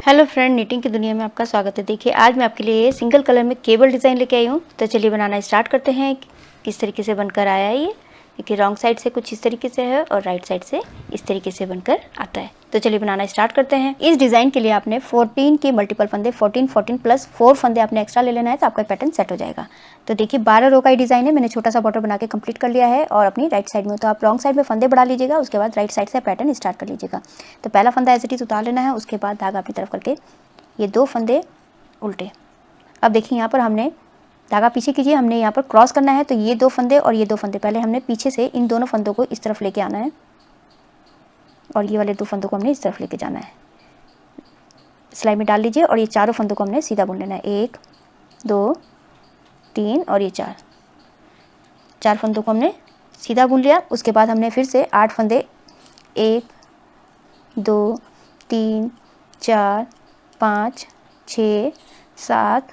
Hello friend, knitting की दुनिया में आपका स्वागत है। देखिए आज मैं आपके लिए सिंगल कलर में केबल डिज़ाइन लेके आई हूँ। तो चलिए बनाना स्टार्ट करते हैं। किस तरीके से बनकर आया है ये देखिए, रॉन्ग साइड से कुछ इस तरीके से है और राइट साइड से इस तरीके से बनकर आता है। तो चलिए बनाना स्टार्ट करते हैं। इस डिज़ाइन के लिए आपने 14 के मल्टीपल फंदे 14 प्लस 4 फंदे आपने एक्स्ट्रा ले लेना है, तो आपका पैटर्न सेट हो जाएगा। तो देखिए 12 रो का ही डिज़ाइन है। मैंने छोटा सा बॉर्डर बना के कंप्लीट कर लिया है और अपनी राइट साइड में, तो आप रॉन्ग साइड में फंदे बढ़ा लीजिएगा, उसके बाद राइट साइड से पैटर्न स्टार्ट कर लीजिएगा। तो पहला फंदा एज इट इज उतार लेना है, उसके बाद धागा अपनी तरफ करके ये 2 फंदे उल्टे। अब देखिए यहाँ पर हमने धागा पीछे कीजिए, हमने यहाँ पर क्रॉस करना है। तो ये 2 फंदे और ये 2 फंदे पहले हमने पीछे से इन दोनों फंदों को इस तरफ लेके आना है और ये वाले 2 फंदों को हमने इस तरफ लेके जाना है। सिलाई में डाल लीजिए और ये चारों फंदों को हमने सीधा बुन लेना है। 1 2 3 और ये 4 फंदों को हमने सीधा बुन लिया। उसके बाद हमने फिर से 8 फंदे 1 2 3 4 5 6 7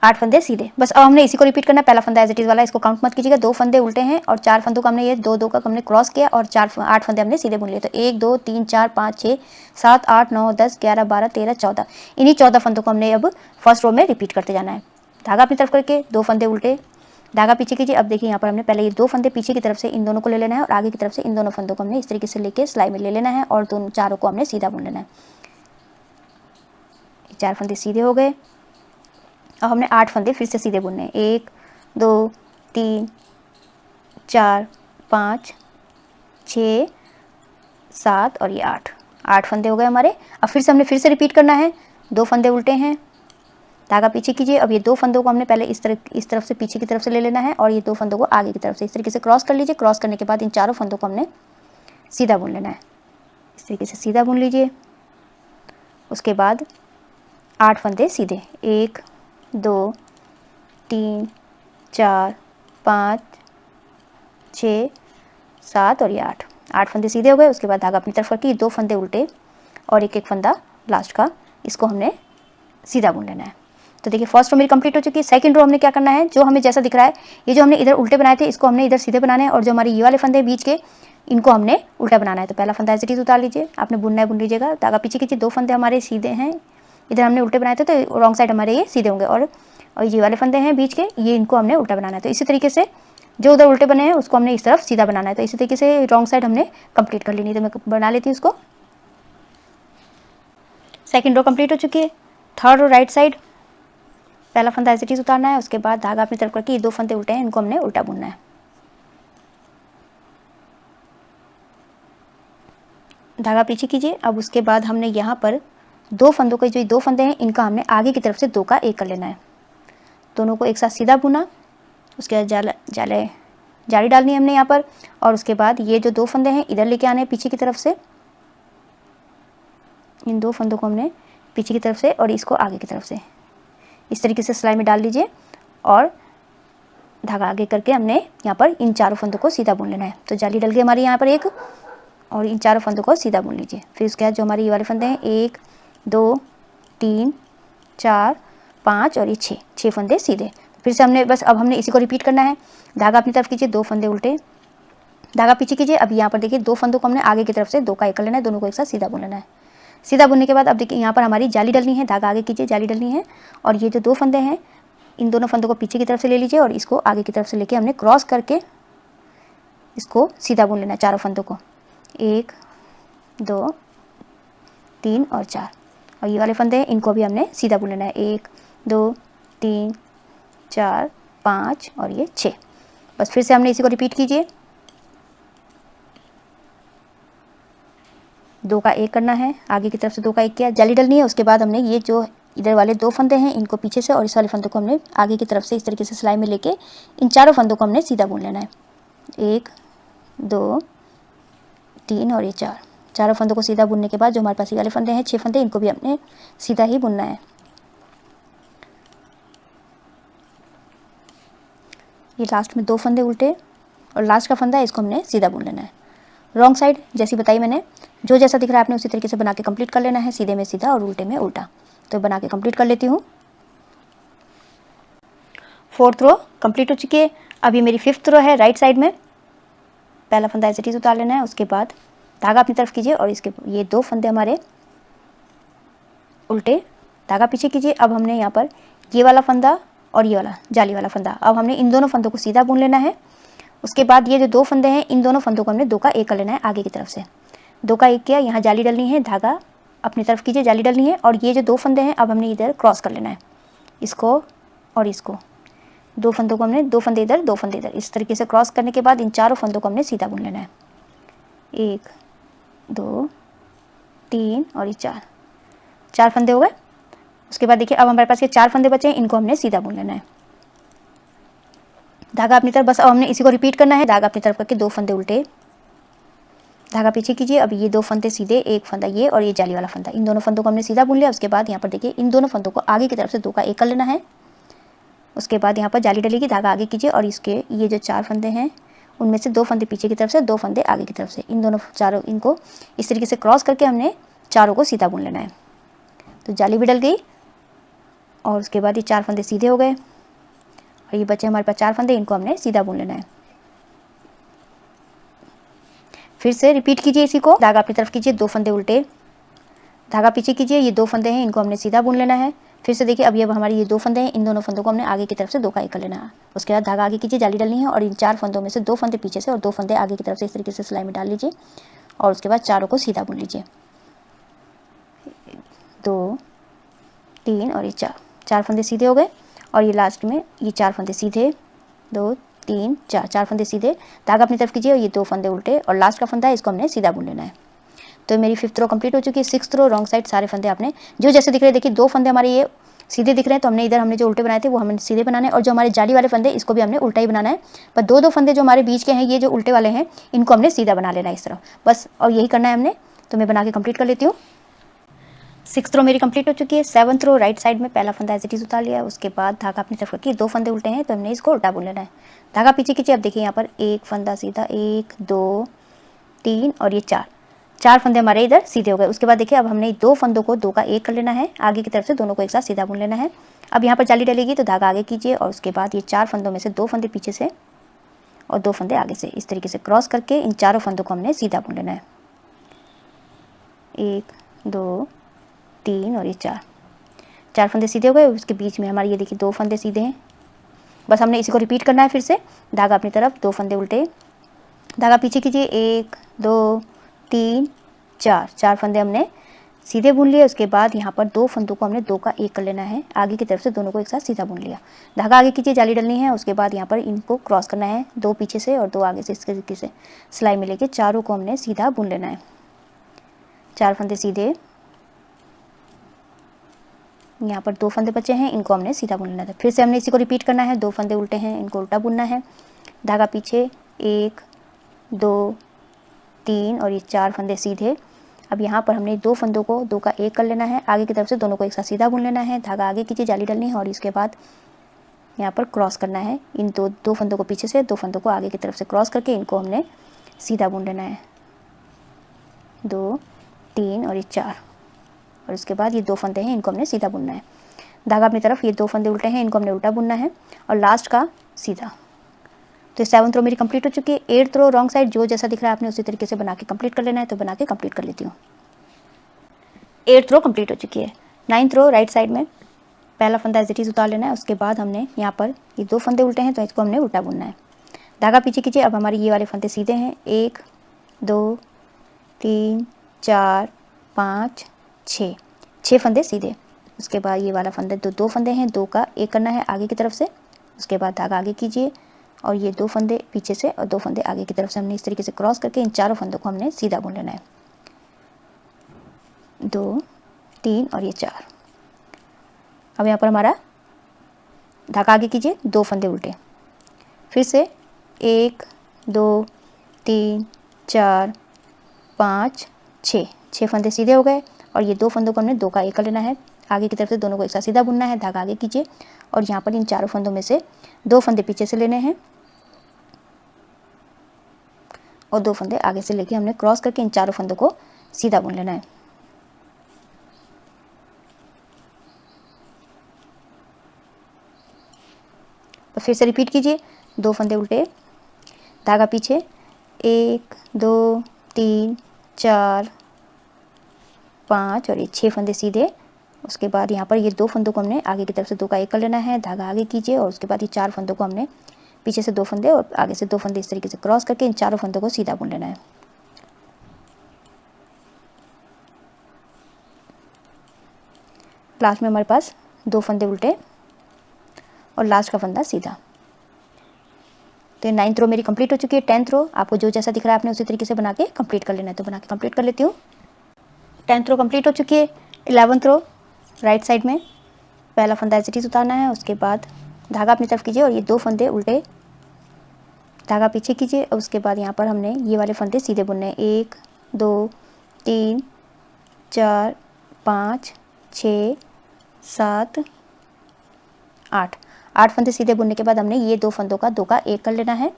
8 फंदे सीधे। बस अब हमने इसी को रिपीट करना है। पहला फंदा एज इट इज वाला, इसको काउंट मत कीजिएगा। 2 फंदे उल्टे हैं और 4 फंदों को हमने ये 2 का हमने क्रॉस किया और 8 फंदे हमने सीधे बुन लिए। तो 1 2 3 4 5 6 7 8 9 10 11 12 13 14, इन्हीं 14 फंदों को हमने अब फर्स्ट रो में रिपीट करते जाना है। धागा अपनी तरफ करके 2 फंदे उल्टे, धागा पीछे कीजिए। अब देखिए यहाँ पर हमने पहले ये 2 फंदे पीछे की तरफ से इन दोनों को ले लेना है और आगे की तरफ से इन दोनों फंदों को हमने इस तरीके से लेके सिलाई में ले लेना है और दोनों चारों को हमने सीधा बुन लेना है। 4 फंदे सीधे हो गए। अब हमने 8 फंदे फिर से सीधे बुनने हैं। 1 2 3 4 5 6 7 और ये 8 फंदे हो गए हमारे। अब फिर से रिपीट करना है। 2 फंदे उल्टे हैं, धागा पीछे कीजिए। अब ये 2 फंदों को हमने पहले इस तरफ से पीछे की तरफ से ले लेना है और ये 2 फंदों को आगे की तरफ से इस तरीके से क्रॉस कर लीजिए। क्रॉस करने के बाद इन चारों फंदों को हमने सीधा बुन लेना है। इस तरीके से सीधा बुन लीजिए। उसके बाद 8 फंदे सीधे, 1 2 3 4 5 6 7 और ये 8 फंदे सीधे हो गए। उसके बाद धागा अपनी तरफ रखिए, 2 फंदे उल्टे और एक फंदा लास्ट का, इसको हमने सीधा बुन लेना है। तो देखिए फर्स्ट रो मेरी कंप्लीट हो चुकी है। सेकंड रो हमने क्या करना है, जो हमें जैसा दिख रहा है, ये जो हमने इधर उल्टे बनाए थे इसको हमने इधर सीधे बनाने हैं और जो हमारे ये वाले फंदे बीच के इनको हमने उल्टा बनाना है। तो पहला फंदा एज इट इज उतार लीजिए, आपने बुनना है बुन लीजिएगा। धागा पीछे कीजिए, 2 फंदे हमारे सीधे हैं, इधर हमने उल्टे बनाए थे तो रॉन्ग साइड हमारे ये सीधे होंगे और ये वाले फंदे हैं बीच के, ये इनको हमने उल्टा बनाना है। तो इसी तरीके से जो उधर उल्टे बने हैं उसको हमने इस तरफ सीधा बनाना है। तो इसी तरीके से रॉन्ग साइड हमने कंप्लीट कर लेनी है। तो मैं बना लेती हूँ उसको। सेकंड रो कंप्लीट हो चुकी है। थर्ड रो राइट साइड, पहला फंदा एज इट इज उतारना है। उसके बाद धागा अपनी तरफ करके ये 2 फंदे उल्टे हैं, इनको हमने उल्टा बुनना है। धागा पीछे कीजिए। अब उसके बाद हमने यहाँ पर 2 फंदों के, जो 2 फंदे हैं इनका हमने आगे की तरफ से 2 का 1 कर लेना है। दोनों को एक साथ सीधा बुना, उसके बाद जाली डालनी है हमने यहाँ पर और उसके बाद ये जो 2 फंदे हैं इधर लेके आने हैं पीछे की तरफ से। इन 2 फंदों को हमने पीछे की तरफ से और इसको आगे की तरफ से इस तरीके से सिलाई में डाल लीजिए और धागा आगे करके हमने यहाँ पर इन चारों फंदों को सीधा बुन लेना है। तो जाली डल गई हमारी यहाँ पर एक, और इन चारों फंदों को सीधा बुन लीजिए। फिर उसके बाद जो हमारे ये वाले फंदे हैं 1 2 3 4 5 और ये 6 फंदे सीधे। फिर से हमने बस अब हमने इसी को रिपीट करना है। धागा अपनी तरफ कीजिए, 2 फंदे उल्टे, धागा पीछे कीजिए। अब यहाँ पर देखिए 2 फंदों को हमने आगे की तरफ से 2 का 1 कर लेना है, दोनों को एक साथ सीधा बुन लेना है। सीधा बुनने के बाद अब देखिए यहाँ पर हमारी जाली डलनी है। धागा आगे कीजिए, जाली डलनी है और ये जो 2 फंदे हैं इन दोनों फंदों को पीछे की तरफ से ले लीजिए और इसको आगे की तरफ से लेके हमने क्रॉस करके इसको सीधा बुन लेना है। चारों फंदों को 1 2 3 और 4, और ये वाले फंदे हैं इनको भी हमने सीधा बुन लेना है। 1 2 3 4 5 और ये 6। बस फिर से हमने इसी को रिपीट कीजिए। 2 का 1 करना है, आगे की तरफ से 2 का 1 किया, जाली डलनी है। उसके बाद हमने ये जो इधर वाले 2 फंदे हैं इनको पीछे से और इस वाले फंदे को हमने आगे की तरफ से इस तरीके से सिलाई में लेके इन चारों फंदों को हमने सीधा बुन लेना है। 1 2 3 और ये 4, चारों फंदों को सीधा बुनने के बाद जो हमारे पास ये वाले फंदे हैं 6 फंदे, इनको भी हमने सीधा ही बुनना है। ये लास्ट में 2 फंदे उल्टे और लास्ट का फंदा है, इसको हमने सीधा बुन लेना है। रॉन्ग साइड जैसी बताई मैंने, जो जैसा दिख रहा है आपने उसी तरीके से बना के कंप्लीट कर लेना है। सीधे में सीधा और उल्टे में उल्टा। तो बना के कंप्लीट कर लेती हूँ। 4th रो कंप्लीट हो चुकी है। अब ये मेरी 5th रो है राइट साइड में। पहला फंदा एज इट इज उतार लेना है। उसके बाद धागा अपनी तरफ कीजिए और इसके ये 2 फंदे हमारे उल्टे, धागा पीछे कीजिए। अब हमने यहाँ पर ये वाला फंदा और ये वाला जाली वाला फंदा, अब हमने इन दोनों फंदों को सीधा बुन लेना है। उसके बाद ये जो 2 फंदे हैं, इन दोनों फंदों को हमने 2 का 1 कर लेना है आगे की तरफ से। 2 का 1 किया, यहाँ जाली डलनी है, धागा अपनी तरफ कीजिए, जाली डलनी है। और ये जो 2 फंदे हैं, अब हमने इधर क्रॉस कर लेना है, इसको और इसको। 2 फंदों को हमने 2 फंदे इधर 2 फंदे इधर, इस तरीके से क्रॉस करने के बाद इन चारों फंदों को हमने सीधा बुन लेना है। 1 2 3 और ये 4 फंदे हो गए। उसके बाद देखिए अब हमारे पास ये 4 फंदे बचे हैं, इनको हमने सीधा बुन लेना है। धागा अपनी तरफ, बस अब हमने इसी को रिपीट करना है। धागा अपनी तरफ करके 2 फंदे उल्टे, धागा पीछे कीजिए। अब ये 2 फंदे सीधे, एक फंदा ये और ये जाली वाला फंदा, इन दोनों फंदों को हमने सीधा बुन लिया। उसके बाद यहाँ पर देखिए इन दोनों फंदों को आगे की तरफ से 2 का 1 कर लेना है। उसके बाद यहाँ पर जाली डलेगी, धागा आगे कीजिए और इसके ये जो 4 फंदे हैं, उनमें से 2 फंदे पीछे की तरफ से, 2 फंदे आगे की तरफ से, इन दोनों चारों इनको इस तरीके से क्रॉस करके हमने चारों को सीधा बुन लेना है। तो जाली भी डल गई और उसके बाद ये 4 फंदे सीधे हो गए और ये बचे हमारे पास 4 फंदे, इनको हमने सीधा बुन लेना है। फिर से रिपीट कीजिए इसी को। धागा अपनी तरफ कीजिए, 2 फंदे उल्टे, धागा पीछे कीजिए, ये 2 फंदे हैं, इनको हमने सीधा बुन लेना है। फिर से देखिए अब ये हमारे ये 2 फंदे हैं, इन दोनों फंदों को हमने आगे की तरफ से 2 का 1 कर लेना है। उसके बाद धागा आगे कीजिए, जाली डालनी है और इन 4 फंदों में से 2 फंदे पीछे से और 2 फंदे आगे की तरफ से इस तरीके से सिलाई में डाल लीजिए और उसके बाद चारों को सीधा बुन लीजिए। 2 3 और ये 4 फंदे सीधे हो गए और ये लास्ट में ये 4 फंदे सीधे, 2 3 4 फंदे सीधे, धागा अपनी तरफ कीजिए और ये 2 फंदे उल्टे और लास्ट का फंदा है, इसको हमने सीधा बुन लेना है। तो मेरी 5th रो कंप्लीट हो चुकी है। 6th रो रॉन्ग साइड सारे फंदे आपने जो जैसे दिख रहे हैं, देखिए 2 फंदे हमारे ये सीधे दिख रहे हैं, तो हमने इधर हमने जो उल्टे बनाए थे वो हमें सीधे बनाने हैं और जो हमारे जाली वाले फंदे इसको भी हमने उल्टा ही बनाना है। पर 2 फंदे जो हमारे बीच के हैं, ये जो उल्टे वाले हैं, इनको हमने सीधा बना लेना है इस तरह, बस और यही करना है हमने। तो मैं बना के कंप्लीट कर लेती हूँ। 6th रो मेरी कंप्लीट हो चुकी है। 7th रो राइट साइड में पहला फंदा एज इट इज उतार लिया। उसके बाद धागा अपनी तरफ रखिए, 2 फंदे उल्टे हैं तो हमने इसको उल्टा बुन लेना है। धागा पीछे कीजिए, अब देखिए यहाँ पर एक फंदा सीधा, 1 2 3 और ये 4 फंदे हमारे इधर सीधे हो गए। उसके बाद देखिए अब हमने 2 फंदों को 2 का 1 कर लेना है, आगे की तरफ से दोनों को एक साथ सीधा बुन लेना है। अब यहाँ पर जाली डलेगी तो धागा आगे कीजिए और उसके बाद ये 4 फंदों में से 2 फंदे पीछे से और 2 फंदे आगे से, इस तरीके से क्रॉस करके इन चारों फंदों को हमने सीधा बुन लेना है। 1 2 3 और ये 4 फंदे सीधे हो गए। उसके बीच में हमारे ये देखिए 2 फंदे सीधे हैं, बस हमने इसी को रिपीट करना है। फिर से धागा अपनी तरफ, 2 फंदे उल्टे, धागा पीछे कीजिए, 1 2 3 4 फंदे हमने सीधे बुन लिए। उसके बाद यहाँ पर 2 फंदों को हमने 2 का 1 कर लेना है, आगे की तरफ से दोनों को एक साथ सीधा बुन लिया। धागा आगे कीजिए, जाली डलनी है। उसके बाद यहाँ पर इनको क्रॉस करना है, 2 पीछे से और 2 आगे से, इस तरीके से सिलाई में लेके चारों को हमने सीधा बुन लेना है। 4 फंदे सीधे, यहाँ पर 2 फंदे बचे हैं, इनको हमने सीधा बुन लेना था। फिर से हमने इसी को रिपीट करना है। 2 फंदे उल्टे हैं, इनको उल्टा बुनना है। धागा पीछे, 1 2 3 और ये 4 फंदे सीधे। अब यहाँ पर हमने 2 फंदों को 2 का 1 कर लेना है, आगे की तरफ से दोनों को एक साथ सीधा बुन लेना है। धागा आगे कीजिए, जाली डालनी है और इसके बाद यहाँ पर क्रॉस करना है। इन 2 फंदों को पीछे से, 2 फंदों को आगे की तरफ से क्रॉस करके इनको हमने सीधा बुन लेना है। 2 3 और ये 4 और उसके बाद ये 2 फंदे हैं, इनको हमने सीधा बुनना है। धागा अपनी तरफ, ये 2 फंदे उल्टे हैं, इनको हमने उल्टा बुनना है और लास्ट का सीधा। तो 7th रो मेरी कंप्लीट हो चुकी है। 8th रो रॉन्ग साइड जो जैसा दिख रहा है आपने उसी तरीके से बना के कंप्लीट कर लेना है। तो बना के कंप्लीट कर लेती हूँ। 8th रो कंप्लीट हो चुकी है। 9th रो राइट साइड में पहला फंदा एज इट इज उतार लेना है। उसके बाद हमने यहाँ पर ये 2 फंदे उल्टे हैं तो इसको हमने उल्टा बुनना है। धागा पीछे कीजिए, अब हमारे ये वाले फंदे सीधे हैं, 1 2 3 4 5 6 फंदे सीधे। उसके बाद ये वाला फंदे 2 फंदे हैं, 2 का 1 करना है आगे की तरफ से। उसके बाद धागा आगे कीजिए और ये 2 फंदे पीछे से और 2 फंदे आगे की तरफ से हमने इस तरीके से क्रॉस करके इन चारों फंदों को हमने सीधा बुन लेना है। 2 3 और ये 4। अब यहाँ पर हमारा धागा आगे कीजिए, 2 फंदे उल्टे, फिर से 1 2 3 4 5 6 फंदे सीधे हो गए और ये 2 फंदों को हमने 2 का 1 कर लेना है, आगे की तरफ से दोनों को एक साथ सीधा बुनना है। धागा आगे कीजिए और यहाँ पर इन चारों फंदों में से 2 फंदे पीछे से लेने हैं और 2 फंदे आगे से लेके हमने क्रॉस करके इन चारों फंदों को सीधा बुन लेना है। तो फिर से रिपीट कीजिए, 2 फंदे उल्टे, धागा पीछे, 1 2 3 4 5 और ये 6 फंदे सीधे उसके बाद यहाँ पर ये 2 फंदों को हमने आगे की तरफ से 2 का 1 कर लेना है, धागा आगे कीजिए और उसके बाद ये 4 फंदों को हमने पीछे से 2 फंदे और आगे से 2 फंदे इस तरीके से क्रॉस करके इन चारों फंदों को सीधा बुन लेना है। लास्ट में हमारे पास 2 फंदे उल्टे और लास्ट का फंदा सीधा। तो ये 9th रो मेरी कंप्लीट हो चुकी है। 10th रो आपको जो जैसा दिख रहा है आपने उसी तरीके से बना के कंप्लीट कर लेना है। तो बना के कंप्लीट कर लेती हूँ। 10th रो कंप्लीट हो चुकी है। 11th रो राइट साइड में पहला फंदा एज इट इज उतारना है, उसके बाद धागा अपनी तरफ कीजिए और ये 2 फंदे उल्टे, धागा पीछे कीजिए और उसके बाद यहाँ पर हमने ये वाले फंदे सीधे बुनने हैं। 1 2 3 4 5 6 7 8 फंदे सीधे बुनने के बाद हमने ये 2 फंदों का 2 का 1 कर लेना है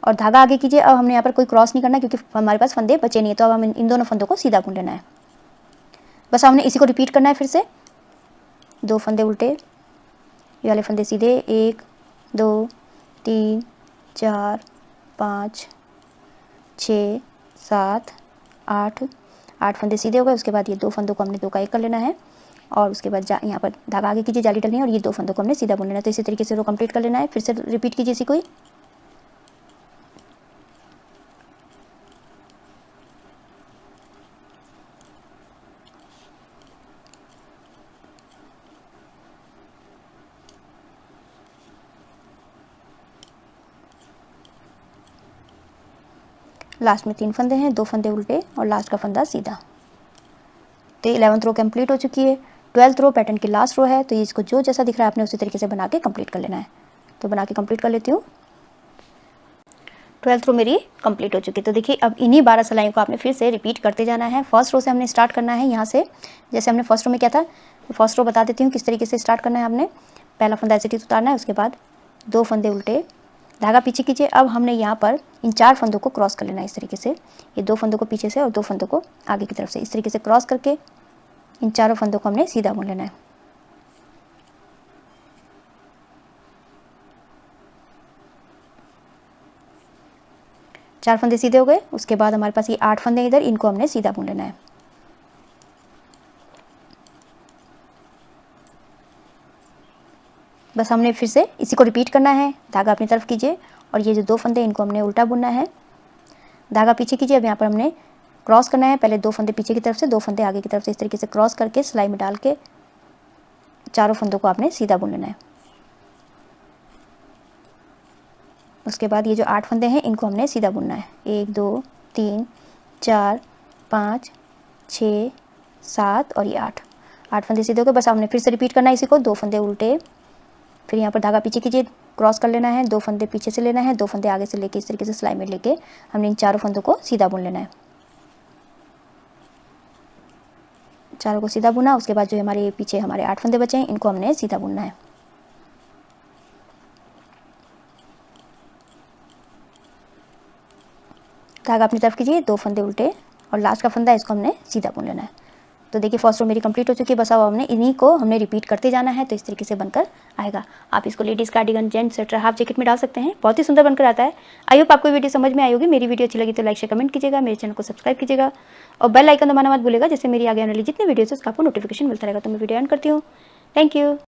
और धागा आगे कीजिए। अब हमने यहाँ पर कोई क्रॉस नहीं करना क्योंकि हमारे पास फंदे बचे नहीं है, तो अब हम इन दोनों फंदों को सीधा बुन लेना है। बस हमने इसी को रिपीट करना है। फिर से 2 फंदे उल्टे, ये वाले फंदे सीधे, 1 2 3 4 5 6 7 8 फंदे सीधे हो गए। उसके बाद ये 2 फंदों को हमने 2 का 1 कर लेना है और उसके बाद यहाँ पर धागा आगे कीजिए, जाली डलनी है और ये 2 फंदों को हमने सीधा बुन लेना है। तो इसी तरीके से रो कंप्लीट कर लेना है। फिर से रिपीट कीजिए इसी को ही। लास्ट में 3 फंदे हैं, 2 फंदे उल्टे और लास्ट का फंदा सीधा। तो 11th रो कंप्लीट हो चुकी है। 12th रो पैटर्न की लास्ट रो है, तो ये इसको जो जैसा दिख रहा है आपने उसी तरीके से बना के कंप्लीट कर लेना है। तो बना के कंप्लीट कर लेती हूँ। 12th रो मेरी कंप्लीट हो चुकी है। तो देखिए अब इन्हीं 12 सिलाइयों को आपने फिर से रिपीट करते जाना है। फर्स्ट रो से हमने स्टार्ट करना है, यहाँ से जैसे हमने फर्स्ट रो में किया था। फर्स्ट रो बता देती हूँ किस तरीके से स्टार्ट करना है। आपने पहला फंदा ऐसे उतारना है, उसके बाद 2 फंदे उल्टे, धागा पीछे कीजिए। अब हमने यहाँ पर इन 4 फंदों को क्रॉस कर लेना है इस तरीके से। ये 2 फंदों को पीछे से और 2 फंदों को आगे की तरफ से इस तरीके से क्रॉस करके इन चारों फंदों को हमने सीधा बुन लेना है। चार फंदे सीधे हो गए। उसके बाद हमारे पास ये 8 फंदे इधर, इनको हमने सीधा बुन लेना है। बस हमने फिर से इसी को रिपीट करना है। धागा अपनी तरफ कीजिए और ये जो 2 फंदे इनको हमने उल्टा बुनना है। धागा पीछे कीजिए। अब यहाँ पर हमने क्रॉस करना है। पहले 2 फंदे पीछे की तरफ से, 2 फंदे आगे की तरफ से इस तरीके से क्रॉस करके सिलाई में डाल के चारों फंदों को आपने सीधा बुन लेना है। उसके बाद ये जो 8 फंदे हैं इनको हमने सीधा बुनना है। 1 2 3 4 5 6 7 और ये 8 फंदे सीधे हो गए। बस हमने फिर से रिपीट करना है इसी को। 2 फंदे उल्टे, फिर यहाँ पर धागा पीछे कीजिए, क्रॉस कर लेना है। 2 फंदे पीछे से लेना है, 2 फंदे आगे से लेके इस तरीके से सिलाई में लेके हमने इन चारों फंदों को सीधा बुन लेना है। चारों को सीधा बुना। उसके बाद जो हमारे पीछे हमारे 8 फंदे बचे हैं इनको हमने सीधा बुनना है। धागा अपनी तरफ कीजिए, 2 फंदे उल्टे और लास्ट का फंदा इसको हमने सीधा बुन लेना है। तो देखिए फर्स्ट रो मेरी कंप्लीट हो चुकी है। बस अब हमने इन्हीं को हमने रिपीट करते जाना है। तो इस तरीके से बनकर आएगा। आप इसको ladies cardigan, gents sweater, half jacket में डाल सकते हैं। बहुत ही सुंदर बनकर आता है। आई होप आपको वीडियो समझ में आई होगी। मेरी वीडियो अच्छी लगी तो लाइक शेयर कमेंट कीजिएगा, मेरे चैनल को सब्सक्राइब कीजिएगा और बेल आइकन दबाना मत भूलिएगा, जिससे मेरी आगे आने वाली जितनी वीडियोस उसका आपको नोटिफिकेशन मिलता रहेगा। तो मैं वीडियो एंड करती हूँ। Thank you.